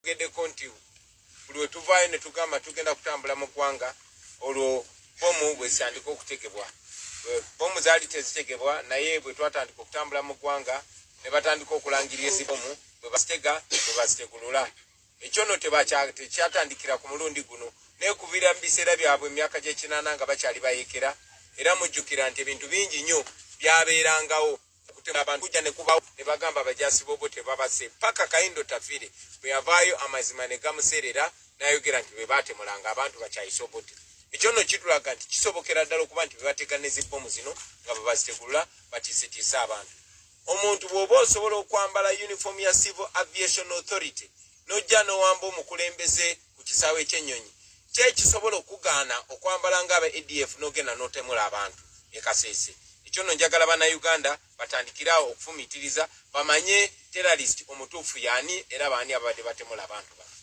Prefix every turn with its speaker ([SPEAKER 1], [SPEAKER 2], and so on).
[SPEAKER 1] twogeddeko nti buli wetuvaayo ne tugamba tugenda kutambula mu ggwanga olwo bomu bwe zitandika okutegebwa. Bomu zaali tezitegebwa naye bwe twatandika okutambula mu ggwanga ne batandika okulangirira ezibomu bwe bazitega bwe bazitegulula. Ekyo nno tekyatandikira ku mulundi guno neekubira mu biseera byabwe emyaka gy'ekinaana nga bakyali bayeekera era mujjukira nti ebintu bingi nnyo byabeerangawo okutema abantu kujja ne kubawo ne bagamba abajaasi b'obo tebabase paka Kayindo Tafire bwe yavaayo amazima ne gamuserera n'ayogera nti bwe baatemulanga abantu bakyayise obote. Ekyo nno kitulaga nti kisobokera ddala okuba nti bwe bateeka n'ezibbomu zino nga bwe bazitegulula batiisetiise abantu. Omuntu bw'oba osobola okwambala uniform ya Civil Aviation Authority n'ojja n'owamba omukulembeze ku kisaawe ky'ennyonyi kisobola okugaana okwambala ng'aba ADF n'ogenda n'otemula abantu e Kasese. Ekyo nno njagala bannayuganda batandikirawo okufumiitiriza bamanye terrorist omutuufu yaani era baani abadde batemula abantu bano.